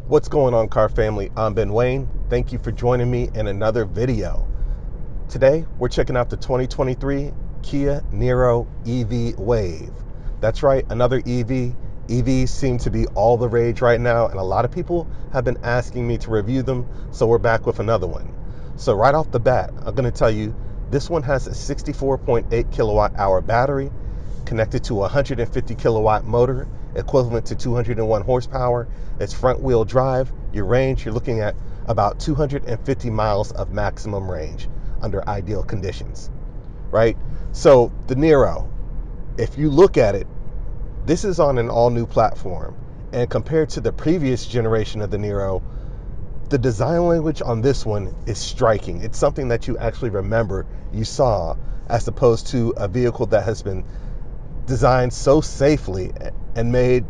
What's going on, car family? I'm Ben Wayne. Thank you for joining me in another video. Today, we're checking out the 2023 Kia Niro EV Wave. That's right, another EV. EVs seem to be all the rage right now, and a lot of people have been asking me to review them, so we're back with another one. So right off the bat, I'm going to tell you, this one has a 64.8 kilowatt hour battery connected to a 150 kilowatt motor equivalent to 201 horsepower. It's front wheel drive. Your range, you're looking at about 250 miles of maximum range under ideal conditions, right? So the Niro, if you look at it, this is on an all new platform, and compared to the previous generation of the Niro, the design language on this one is striking. It's something that you actually remember you saw, as opposed to a vehicle that has been designed so safely and made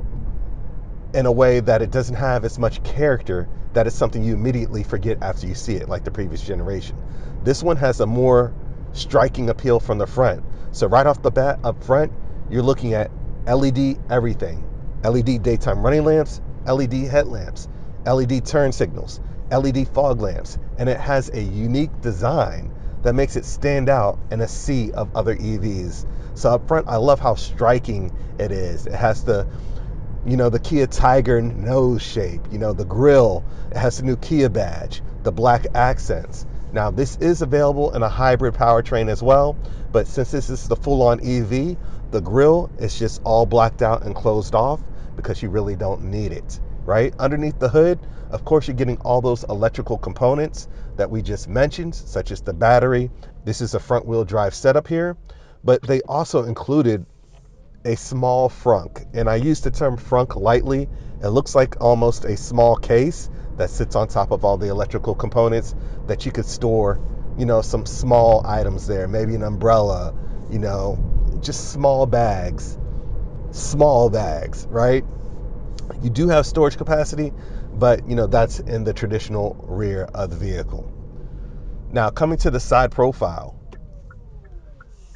in a way that it doesn't have as much character, that it's something you immediately forget after you see it, like the previous generation. This one has a more striking appeal from the front. So right off the bat up front, you're looking at LED everything. LED daytime running lamps, LED headlamps, LED turn signals, LED fog lamps, and it has a unique design that makes it stand out in a sea of other EVs. So up front, I love how striking it is. It has the Kia Tiger nose shape, the grille. It has the new Kia badge, the black accents. Now, this is available in a hybrid powertrain as well, but since this is the full-on EV, the grille is just all blacked out and closed off because you really don't need it, right? Underneath the hood, of course, you're getting all those electrical components that we just mentioned, such as the battery. This is a front-wheel drive setup here, but they also included a small frunk, and I use the term frunk lightly. It looks like almost a small case that sits on top of all the electrical components that you could store, some small items there, maybe an umbrella, just small bags, right? You do have storage capacity, but that's in the traditional rear of the vehicle. Now, coming to the side profile,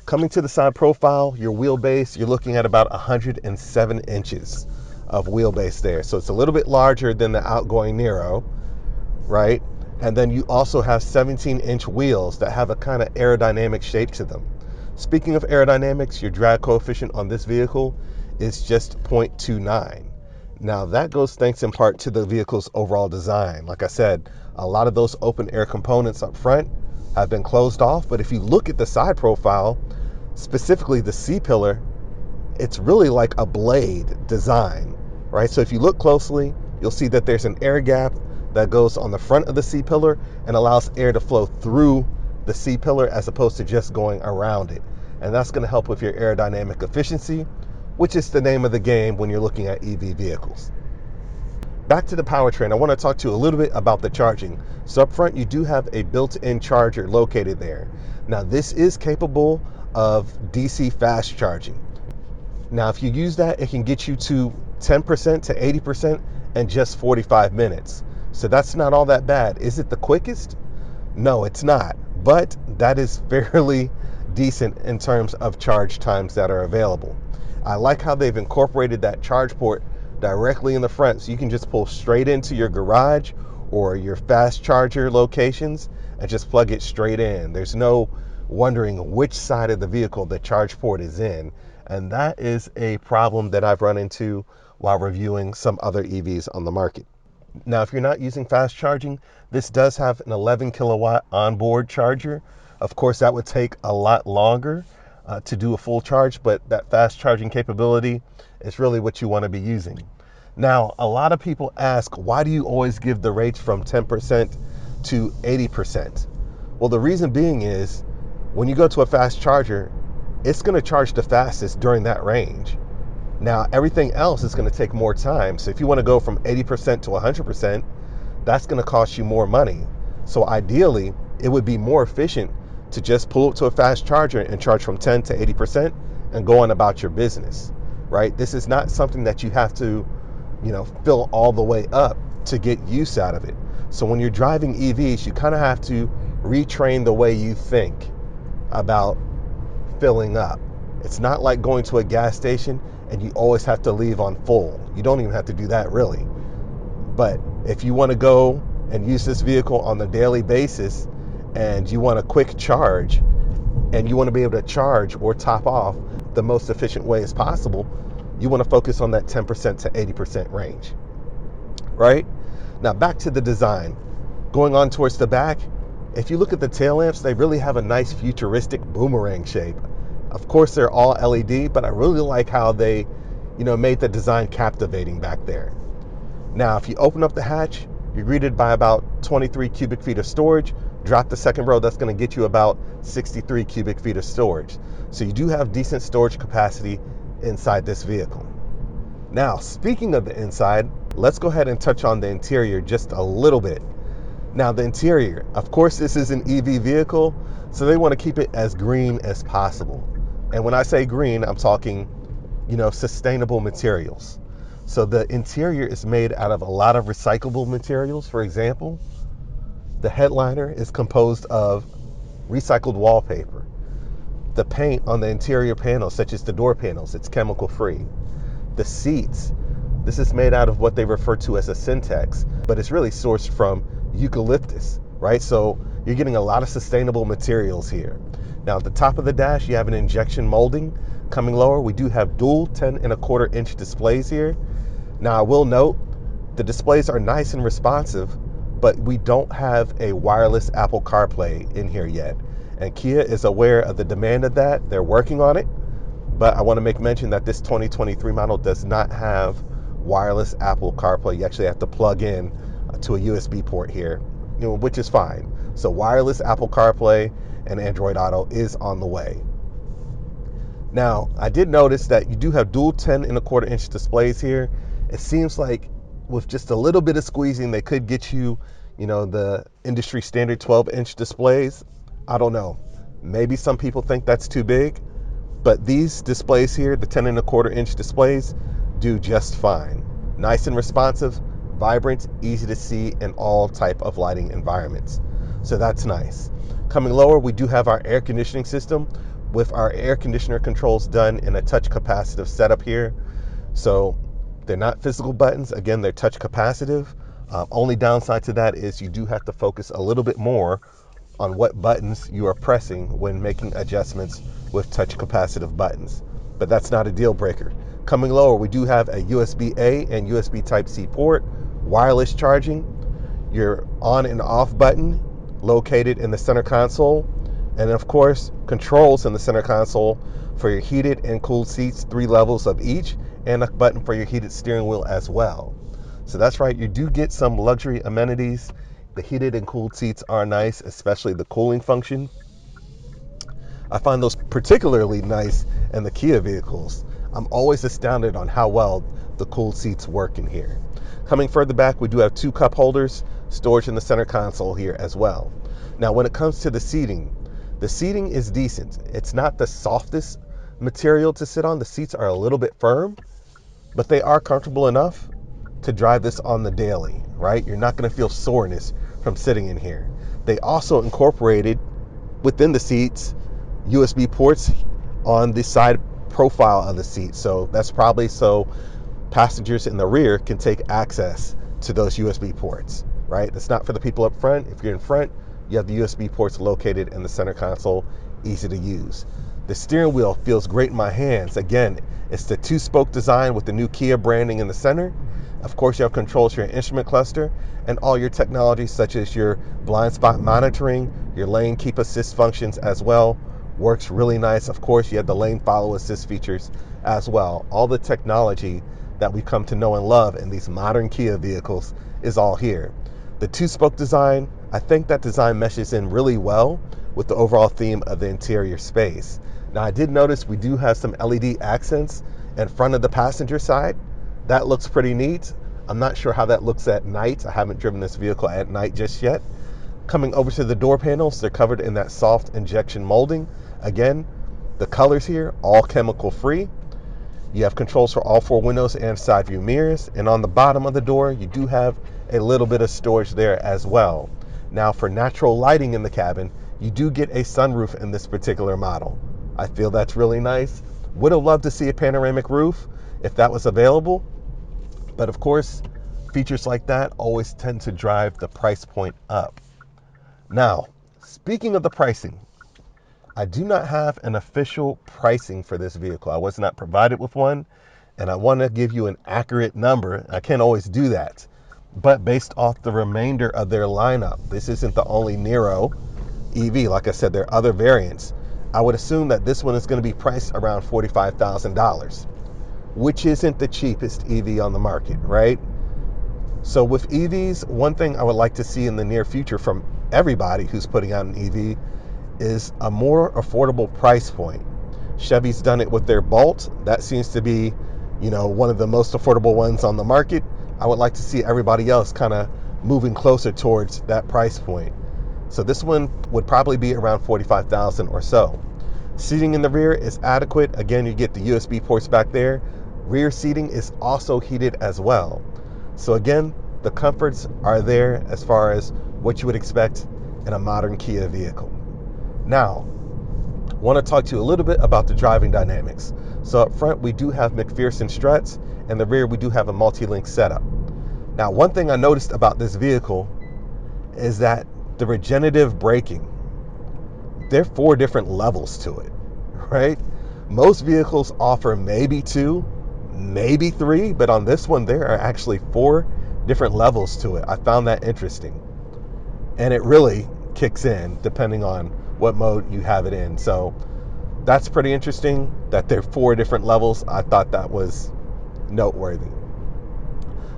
your wheelbase, you're looking at about 107 inches of wheelbase there. So it's a little bit larger than the outgoing Niro, right? And then you also have 17-inch wheels that have a kind of aerodynamic shape to them. Speaking of aerodynamics, your drag coefficient on this vehicle is just 0.29. Now, that goes thanks in part to the vehicle's overall design. Like I said, a lot of those open air components up front have been closed off, but if you look at the side profile, specifically the C-pillar, it's really like a blade design, right? So if you look closely, you'll see that there's an air gap that goes on the front of the C-pillar and allows air to flow through the C-pillar as opposed to just going around it. And that's going to help with your aerodynamic efficiency, which is the name of the game when you're looking at EV vehicles. Back to the powertrain, I want to talk to you a little bit about the charging. So up front, you do have a built-in charger located there. Now, this is capable of DC fast charging. Now, if you use that, it can get you to 10% to 80% in just 45 minutes. So that's not all that bad. Is it the quickest? No, it's not. But that is fairly decent in terms of charge times that are available. I like how they've incorporated that charge port directly in the front, so you can just pull straight into your garage or your fast charger locations and just plug it straight in. There's no wondering which side of the vehicle the charge port is in, and that is a problem that I've run into while reviewing some other EVs on the market. Now, if you're not using fast charging, this does have an 11 kilowatt onboard charger. Of course, that would take a lot longer to do a full charge, but that fast charging capability is really what you want to be using. Now, a lot of people ask, why do you always give the rates from 10% to 80%? Well, the reason being is when you go to a fast charger, it's going to charge the fastest during that range. Now, everything else is going to take more time. So if you want to go from 80% to 100%, that's going to cost you more money. So ideally, it would be more efficient to just pull up to a fast charger and charge from 10 to 80% and go on about your business, right? This is not something that you have to, fill all the way up to get use out of it. So when you're driving EVs, you kind of have to retrain the way you think about filling up. It's not like going to a gas station and you always have to leave on full. You don't even have to do that really. But if you want to go and use this vehicle on a daily basis and you want a quick charge and you want to be able to charge or top off the most efficient way as possible, you want to focus on that 10% to 80% range, right? Now back to the design. Going on towards the back, if you look at the tail lamps, they really have a nice futuristic boomerang shape. Of course, they're all LED, but I really like how they, made the design captivating back there. Now, if you open up the hatch, you're greeted by about 23 cubic feet of storage. Drop the second row, that's going to get you about 63 cubic feet of storage. So you do have decent storage capacity inside this vehicle. Now, speaking of the inside, let's go ahead and touch on the interior just a little bit. Now, the interior, of course, this is an EV vehicle, so they want to keep it as green as possible. And when I say green, I'm talking, sustainable materials. So the interior is made out of a lot of recyclable materials. For example, the headliner is composed of recycled wallpaper. The paint on the interior panels, such as the door panels, it's chemical free. The seats, this is made out of what they refer to as a syntax, but it's really sourced from eucalyptus, right? So you're getting a lot of sustainable materials here. Now at the top of the dash, you have an injection molding. Coming lower, we do have dual 10.25 inch displays here. Now I will note, the displays are nice and responsive, but we don't have a wireless Apple CarPlay in here yet. And Kia is aware of the demand of that. They're working on it. But I want to make mention that this 2023 model does not have wireless Apple CarPlay. You actually have to plug in to a USB port here, which is fine. So wireless Apple CarPlay and Android Auto is on the way. Now, I did notice that you do have dual 10.25 inch displays here. It seems like with just a little bit of squeezing, they could get you, the industry standard 12-inch displays. I don't know. Maybe some people think that's too big. But these displays here, the 10.25 inch displays, do just fine. Nice and responsive, vibrant, easy to see in all type of lighting environments. So that's nice. Coming lower, we do have our air conditioning system with our air conditioner controls done in a touch capacitive setup here. So they're not physical buttons. Again, they're touch capacitive. Only downside to that is you do have to focus a little bit more on what buttons you are pressing when making adjustments with touch capacitive buttons. But that's not a deal breaker. Coming lower, we do have a USB-A and USB Type-C port, wireless charging, your on and off button located in the center console, and of course, controls in the center console for your heated and cooled seats, 3 levels of each, and a button for your heated steering wheel as well. So that's right, you do get some luxury amenities. The heated and cooled seats are nice, especially the cooling function. I find those particularly nice in the Kia vehicles. I'm always astounded on how well the cooled seats work in here. Coming further back, we do have 2 cup holders, storage in the center console here as well. Now, when it comes to the seating is decent. It's not the softest material to sit on. The seats are a little bit firm, but they are comfortable enough to drive this on the daily, right? You're not going to feel soreness from sitting in here. They also incorporated within the seats USB ports on the side profile of the seat. So that's probably so passengers in the rear can take access to those USB ports, right? That's not for the people up front. If you're in front, you have the USB ports located in the center console, easy to use. The steering wheel feels great in my hands. Again, it's the 2-spoke design with the new Kia branding in the center. Of course, you have controls for your instrument cluster and all your technology, such as your blind spot monitoring, your lane keep assist functions as well. Works really nice. Of course, you have the lane follow assist features as well. All the technology that we've come to know and love in these modern Kia vehicles is all here. The 2-spoke design, I think that design meshes in really well with the overall theme of the interior space. Now, I did notice we do have some LED accents in front of the passenger side. That looks pretty neat. I'm not sure how that looks at night. I haven't driven this vehicle at night just yet. Coming over to the door panels, they're covered in that soft injection molding. Again, the colors here, all chemical free. You have controls for all 4 windows and side view mirrors. And on the bottom of the door, you do have a little bit of storage there as well. Now, for natural lighting in the cabin, you do get a sunroof in this particular model. I feel that's really nice. Would have loved to see a panoramic roof if that was available. But of course, features like that always tend to drive the price point up. Now, speaking of the pricing, I do not have an official pricing for this vehicle. I was not provided with one, and I want to give you an accurate number. I can't always do that. But based off the remainder of their lineup, this isn't the only Niro EV. Like I said, there are other variants. I would assume that this one is going to be priced around $45,000, which isn't the cheapest EV on the market, right? So with EVs, one thing I would like to see in the near future from everybody who's putting out an EV is a more affordable price point. Chevy's done it with their Bolt. That seems to be, one of the most affordable ones on the market. I would like to see everybody else kind of moving closer towards that price point. So this one would probably be around $45,000 or so. Seating in the rear is adequate. Again, you get the USB ports back there. Rear seating is also heated as well. So again, the comforts are there as far as what you would expect in a modern Kia vehicle. Now, I want to talk to you a little bit about the driving dynamics. So up front, we do have McPherson struts, and the rear, we do have a multi-link setup. Now, one thing I noticed about this vehicle is that the regenerative braking, there are 4 different levels to it, right? Most vehicles offer maybe 2, maybe 3, but on this one, there are actually 4 different levels to it. I found that interesting. And it really kicks in depending on what mode you have it in. So that's pretty interesting that there are 4 different levels. I thought that was noteworthy.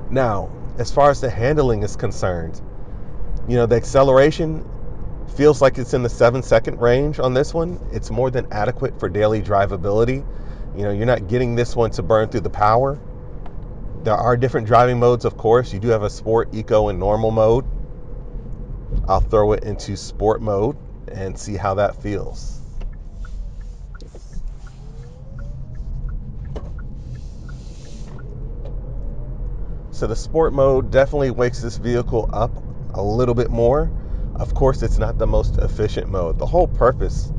Now, as far as the handling is concerned, the acceleration feels like it's in the 7-second range on this one. It's more than adequate for daily drivability. You're not getting this one to burn through the power. There are different driving modes, of course. You do have a sport, eco, and normal mode. I'll throw it into sport mode and see how that feels. So the sport mode definitely wakes this vehicle up a little bit more. Of course, it's not the most efficient mode. The whole purpose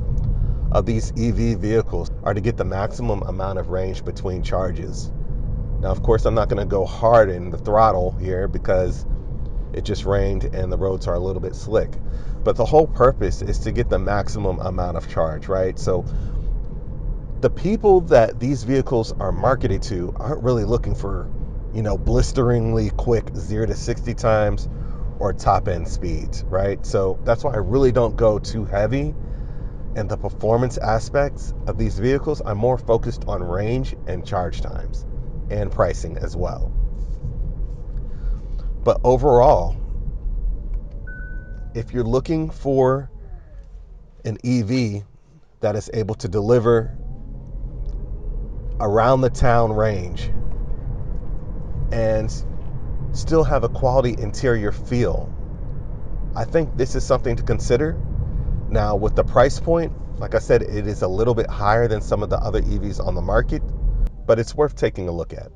of these EV vehicles are to get the maximum amount of range between charges. Now, of course, I'm not going to go hard in the throttle here because it just rained and the roads are a little bit slick. But the whole purpose is to get the maximum amount of charge, right? So the people that these vehicles are marketed to aren't really looking for, blisteringly quick 0 to 60 times or top end speeds, right? So that's why I really don't go too heavy in the performance aspects of these vehicles. I'm more focused on range and charge times and pricing as well. But overall, if you're looking for an EV that is able to deliver around the town range and still have a quality interior feel, I think this is something to consider. Now, with the price point, like I said, it is a little bit higher than some of the other EVs on the market, but it's worth taking a look at.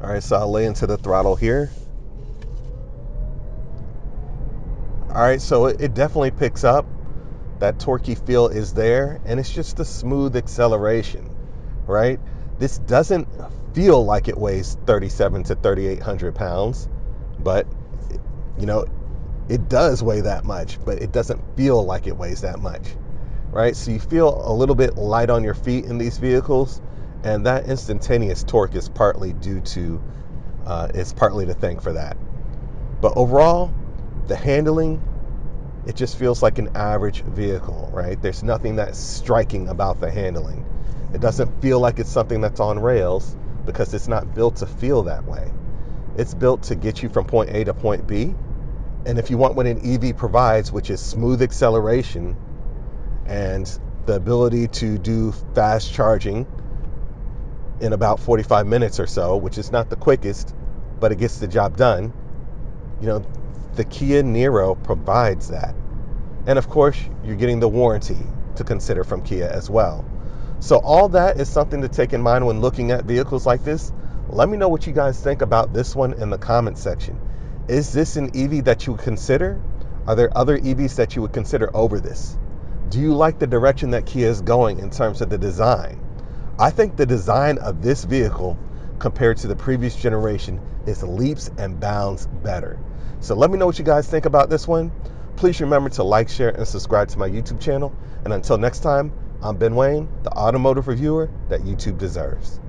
All right, so I'll lay into the throttle here. All right, so it definitely picks up. That torquey feel is there, and it's just a smooth acceleration, right? This doesn't feel like it weighs 3,700 to 3,800 pounds, but it does weigh that much, but it doesn't feel like it weighs that much, right? So you feel a little bit light on your feet in these vehicles, and that instantaneous torque is partly to thank for that. But overall, the handling, it just feels like an average vehicle, right? There's nothing that's striking about the handling. It doesn't feel like it's something that's on rails because it's not built to feel that way. It's built to get you from point A to point B. And if you want what an EV provides, which is smooth acceleration and the ability to do fast charging in about 45 minutes or so, which is not the quickest, but it gets the job done, the Kia Niro provides that. And of course, you're getting the warranty to consider from Kia as well. So all that is something to take in mind when looking at vehicles like this. Let me know what you guys think about this one in the comment section. Is this an EV that you would consider? Are there other EVs that you would consider over this? Do you like the direction that Kia is going in terms of the design? I think the design of this vehicle compared to the previous generation is leaps and bounds better. So let me know what you guys think about this one. Please remember to like, share, and subscribe to my YouTube channel. And until next time, I'm Ben Wayne, the automotive reviewer that YouTube deserves.